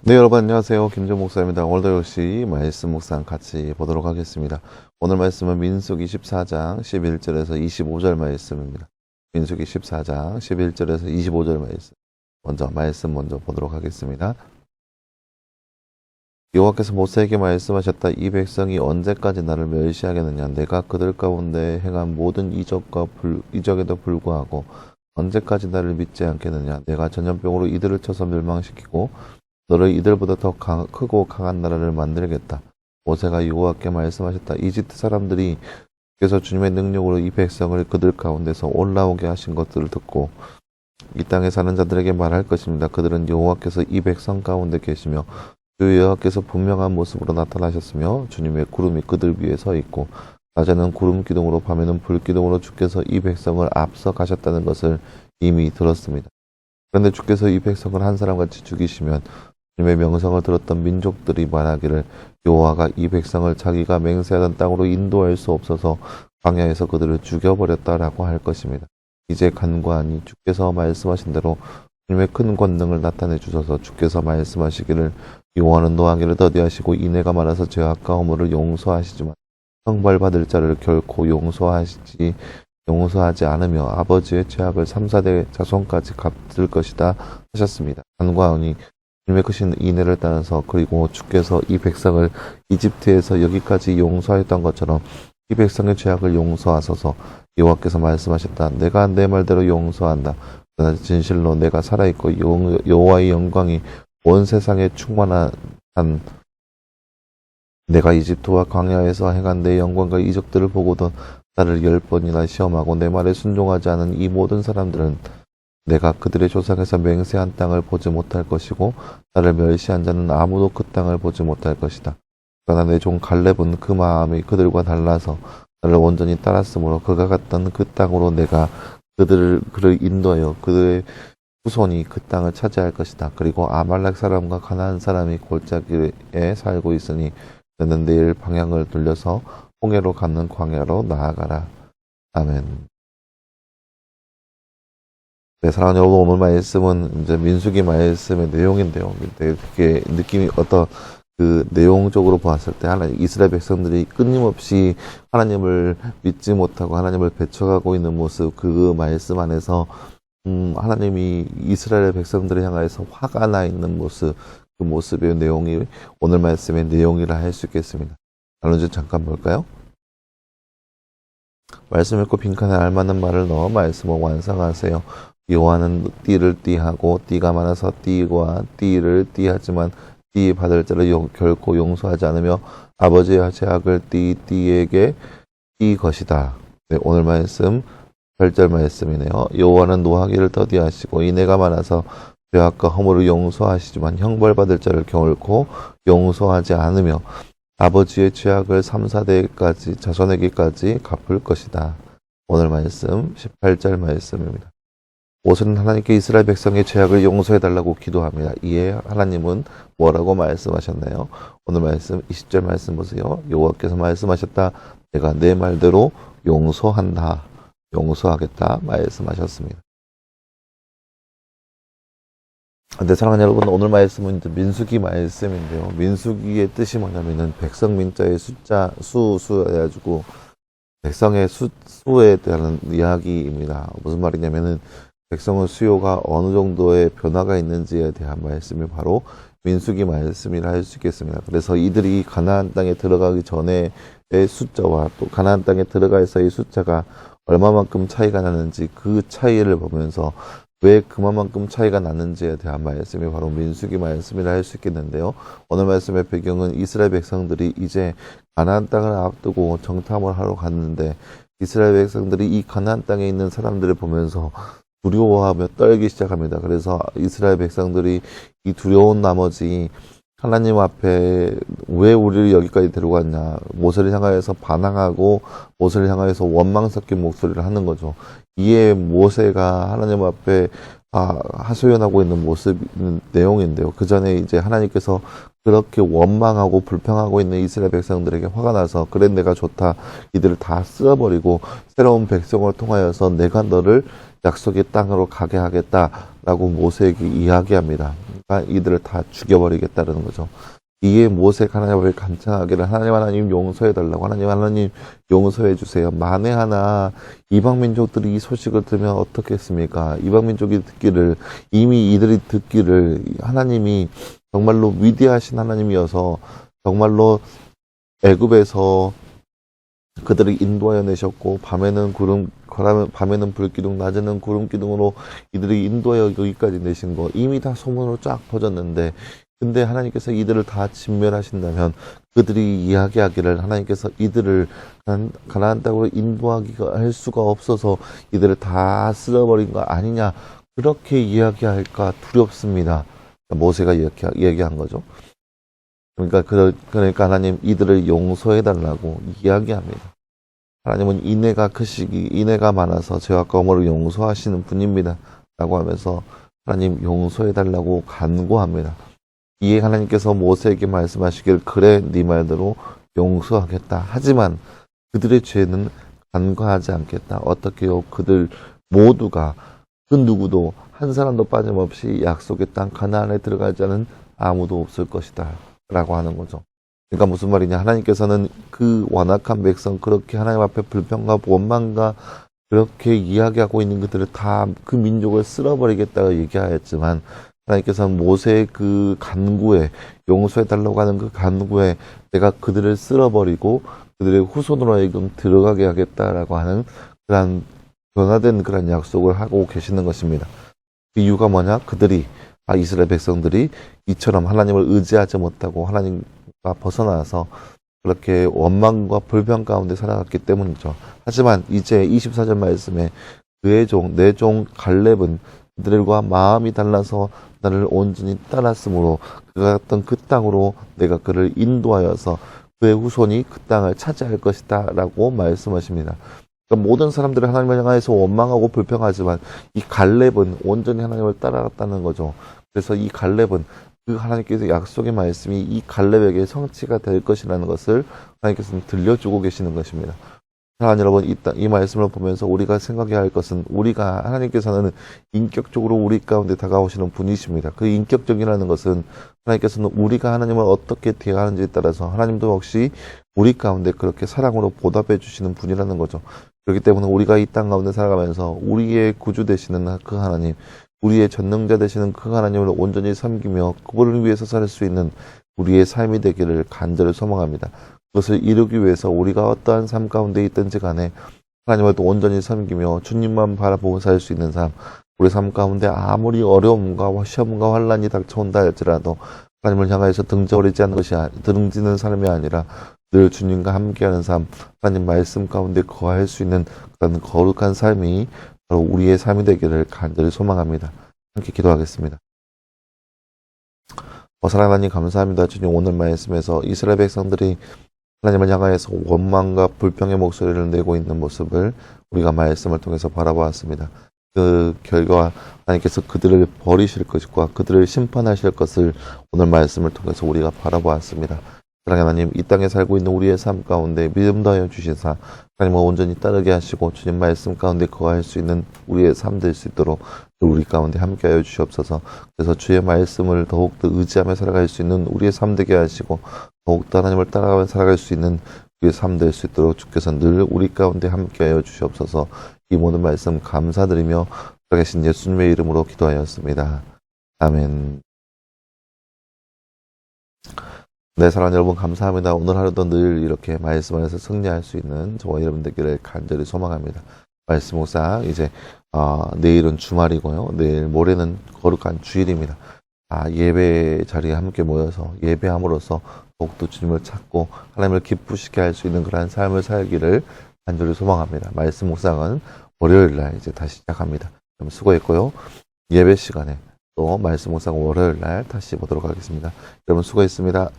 네, 여러분 안녕하세요. 김정 목사입니다. 오늘도 역시 말씀 묵상 같이 보도록 하겠습니다. 오늘 말씀은 민수기 14장 11절에서 25절 말씀입니다. 민수기 14장 11절에서 25절 말씀 먼저 보도록 하겠습니다. 여호와께서 모세에게 말씀하셨다. 이 백성이 언제까지 나를 멸시하겠느냐? 내가 그들 가운데 행한 모든 이적에도 불구하고 언제까지 나를 믿지 않겠느냐? 내가 전염병으로 이들을 쳐서 멸망시키고 너를 이들보다 더 크고 강한 나라를 만들겠다. 모세가 여호와께 말씀하셨다. 이집트 사람들이 그래서 주님의 능력으로 이 백성을 그들 가운데서 올라오게 하신 것들을 듣고 이 땅에 사는 자들에게 말할 것입니다. 그들은 여호와께서 이 백성 가운데 계시며 그 여호와께서 분명한 모습으로 나타나셨으며 주님의 구름이 그들 위에 서 있고 낮에는 구름 기둥으로 밤에는 불 기둥으로 주께서 이 백성을 앞서 가셨다는 것을 이미 들었습니다. 그런데 주께서 이 백성을 한 사람같이 죽이시면 주님의 명성을 들었던 민족들이 말하기를 여호와가 이 백성을 자기가 맹세하던 땅으로 인도할 수 없어서 광야에서 그들을 죽여버렸다라고 할 것입니다. 이제 간구하니 주께서 말씀하신 대로 주님의 큰 권능을 나타내 주셔서 주께서 말씀하시기를 여호와는 노하기를 더디하시고 인애가 많아서 죄악과 허물을 용서하시지만 형벌받을 자를 결코 용서하지 않으며 아버지의 죄악을 3, 4대 자손까지 갚을 것이다 하셨습니다. 간구하니 주님의 크신 인애를 따라서 그리고 주께서 이 백성을 이집트에서 여기까지 용서했던 것처럼 이 백성의 죄악을 용서하소서. 여호와께서 말씀하셨다. 내가 내 말대로 용서한다. 그러나 진실로 내가 살아있고 여호와의 영광이 온 세상에 충만한 내가 이집트와 광야에서 행한 내 영광과 이적들을 보고도 나를 10번이나 시험하고 내 말에 순종하지 않은 이 모든 사람들은 내가 그들의 조상에서 맹세한 땅을 보지 못할 것이고 나를 멸시한 자는 아무도 그 땅을 보지 못할 것이다. 그러나 내 종 갈렙은 그 마음이 그들과 달라서 나를 온전히 따랐으므로 그가 갔던 그 땅으로 내가 그를 인도하여 그들의 후손이 그 땅을 차지할 것이다. 그리고 아말렉 사람과 가나안 사람이 골짜기에 살고 있으니 너는 내일 방향을 돌려서 홍해로 가는 광야로 나아가라. 아멘. 네, 사랑하는 여러분, 오늘 말씀은 이제 민수기 말씀의 내용인데요. 그게 느낌이 그 내용적으로 보았을 때 이스라엘 백성들이 끊임없이 하나님을 믿지 못하고 하나님을 배척하고 있는 모습, 그 말씀 안에서 하나님이 이스라엘 백성들을 향하여서 화가 나 있는 모습, 그 모습의 내용이 오늘 말씀의 내용이라 할 수 있겠습니다. 나눠서 잠깐 볼까요? 말씀 읽고 빈칸에 알맞는 말을 넣어 말씀을 완성하세요. 여호와는 띠를 띠하고 띠가 많아서 띠와 띠를 띠하지만 띠 받을 자를 결코 용서하지 않으며 아버지의 죄악을 띠에게 띠 것이다. 네, 오늘 말씀 8절 말씀이네요. 여호와는 노하기를 더디하시고 인애가 많아서 죄악과 허물을 용서하시지만 형벌받을 자를 결코 용서하지 않으며 아버지의 죄악을 3, 4대까지 자손에게까지 갚을 것이다. 오늘 말씀 18절 말씀입니다. 모세는 하나님께 이스라엘 백성의 죄악을 용서해달라고 기도합니다. 이에 하나님은 뭐라고 말씀하셨나요? 오늘 말씀 20절 말씀 보세요. 여호와께서 말씀하셨다. 내가 내 말대로 용서한다. 용서하겠다 말씀하셨습니다. 근데 사랑하는 여러분, 오늘 말씀은 이제 민수기 말씀인데요. 민수기의 뜻이 뭐냐면은 백성 민자의 수 해가지고 백성의 수에 대한 이야기입니다. 무슨 말이냐면은 백성의 수요가 어느 정도의 변화가 있는지에 대한 말씀이 바로 민수기 말씀이라 할 수 있겠습니다. 그래서 이들이 가나안 땅에 들어가기 전에의 숫자와 또 가나안 땅에 들어가서의 숫자가 얼마만큼 차이가 나는지 그 차이를 보면서 왜 그만큼 차이가 나는지에 대한 말씀이 바로 민수기 말씀이라 할 수 있겠는데요. 오늘 말씀의 배경은 이스라엘 백성들이 이제 가나안 땅을 앞두고 정탐을 하러 갔는데 이스라엘 백성들이 이 가나안 땅에 있는 사람들을 보면서 두려워하며 떨기 시작합니다. 그래서 이스라엘 백성들이 이 두려운 나머지 하나님 앞에 왜 우리를 여기까지 데려갔냐, 모세를 향하여서 반항하고 모세를 향하여서 원망 섞인 목소리를 하는 거죠. 이에 모세가 하나님 앞에 하소연하고 있는 모습 내용인데요. 그 전에 이제 하나님께서 그렇게 원망하고 불평하고 있는 이스라엘 백성들에게 화가 나서 그래 내가 좋다 이들을 다 쓸어버리고 새로운 백성을 통하여서 내가 너를 약속의 땅으로 가게 하겠다라고 모세에게 이야기합니다. 그러니까 이들을 다 죽여버리겠다는 거죠. 이에 모세가 하나님을 간청하기를 하나님 용서해달라고 하나님 용서해 주세요. 만에 하나 이방 민족들이 이 소식을 들으면 어떻겠습니까? 이방 민족이 듣기를 이미 이들이 듣기를 하나님이 정말로 위대하신 하나님이어서 정말로 애굽에서 그들을 인도하여 내셨고 밤에는 불기둥 낮에는 구름 기둥으로 이들이 인도하여 여기까지 내신 거 이미 다 소문으로 쫙 퍼졌는데 근데 하나님께서 이들을 다 진멸하신다면 그들이 이야기하기를 하나님께서 이들을 가나안 땅으로 인도하기가 할 수가 없어서 이들을 다 쓸어버린 거 아니냐 그렇게 이야기할까 두렵습니다. 모세가 얘기한 거죠. 그러니까 하나님 이들을 용서해달라고 이야기합니다. 하나님은 인애가 많아서 죄와 거물을 용서하시는 분입니다. 라고 하면서 하나님 용서해달라고 간구합니다. 이에 하나님께서 모세에게 말씀하시길 그래 네 말대로 용서하겠다. 하지만 그들의 죄는 간과하지 않겠다. 어떻게요? 그들 모두가 그 누구도 한 사람도 빠짐없이 약속의 땅 가나안에 들어가지 않은 아무도 없을 것이다. 라고 하는 거죠. 그러니까 무슨 말이냐. 하나님께서는 그 완악한 백성 그렇게 하나님 앞에 불평과 원망과 그렇게 이야기하고 있는 그들을 다 그 민족을 쓸어버리겠다고 얘기하였지만 하나님께서는 모세의 그 간구에 용서해달라고 하는 그 간구에 내가 그들을 쓸어버리고 그들의 후손으로 하여금 들어가게 하겠다라고 하는 그런 변화된 그런 약속을 하고 계시는 것입니다. 그 이유가 뭐냐? 이스라엘 백성들이 이처럼 하나님을 의지하지 못하고 하나님과 벗어나서 그렇게 원망과 불평 가운데 살아갔기 때문이죠. 하지만 이제 24절 말씀에 내 종 갈렙은 그들과 마음이 달라서 나를 온전히 따랐으므로 그가 갔던 그 땅으로 내가 그를 인도하여서 그의 후손이 그 땅을 차지할 것이다 라고 말씀하십니다. 그러니까 모든 사람들이 하나님을 향해서 원망하고 불평하지만 이 갈렙은 온전히 하나님을 따라갔다는 거죠. 그래서 이 갈렙은 그 하나님께서 약속의 말씀이 이 갈렙에게 성취가 될 것이라는 것을 하나님께서는 들려주고 계시는 것입니다. 사랑하는 여러분, 이 말씀을 보면서 우리가 생각해야 할 것은 하나님께서는 인격적으로 우리 가운데 다가오시는 분이십니다. 그 인격적이라는 것은 하나님께서는 우리가 하나님을 어떻게 대하는지에 따라서 하나님도 역시 우리 가운데 그렇게 사랑으로 보답해 주시는 분이라는 거죠. 그렇기 때문에 우리가 이 땅 가운데 살아가면서 우리의 구주 되시는 그 하나님, 우리의 전능자 되시는 그 하나님을 온전히 섬기며 그분을 위해서 살 수 있는 우리의 삶이 되기를 간절히 소망합니다. 그것을 이루기 위해서 우리가 어떠한 삶 가운데 있든지 간에 하나님을 또 온전히 섬기며 주님만 바라보고 살 수 있는 삶, 우리 삶 가운데 아무리 어려움과 시험과 환란이 닥쳐온다 할지라도 하나님을 향해서 등지는 삶이 아니라 늘 주님과 함께하는 삶, 하나님 말씀 가운데 거할 수 있는 그런 거룩한 삶이 바로 우리의 삶이 되기를 간절히 소망합니다. 함께 기도하겠습니다. 사랑하는 하나님 감사합니다. 주님 오늘 말씀에서 이스라엘 백성들이 하나님을 향하여서 원망과 불평의 목소리를 내고 있는 모습을 우리가 말씀을 통해서 바라보았습니다. 그 결과 하나님께서 그들을 버리실 것과 그들을 심판하실 것을 오늘 말씀을 통해서 우리가 바라보았습니다. 사랑하는 하나님, 이 땅에 살고 있는 우리의 삶 가운데 믿음 더하여 주시사 하나님을 온전히 따르게 하시고 주님 말씀 가운데 거할 수 있는 우리의 삶 될 수 있도록 우리 가운데 함께하여 주시옵소서. 그래서 주의 말씀을 더욱더 의지하며 살아갈 수 있는 우리의 삶 되게 하시고 더욱더 하나님을 따라가며 살아갈 수 있는 우리의 삶 될 수 있도록 주께서 늘 우리 가운데 함께하여 주시옵소서. 이 모든 말씀 감사드리며 살아계신 예수님의 이름으로 기도하였습니다. 아멘. 네, 사랑하는 여러분 감사합니다. 오늘 하루도 늘 이렇게 말씀 안에서 승리할 수 있는 저와 여러분 되기를 간절히 소망합니다. 말씀 묵상 이제 내일은 주말이고요. 내일 모레는 거룩한 주일입니다. 예배 자리에 함께 모여서 예배함으로써 더욱더 주님을 찾고 하나님을 기쁘시게 할 수 있는 그러한 삶을 살기를 간절히 소망합니다. 말씀 묵상은 월요일 날 이제 다시 시작합니다. 그럼 수고했고요. 예배 시간에 또 말씀 묵상 월요일 날 다시 보도록 하겠습니다. 여러분 수고했습니다.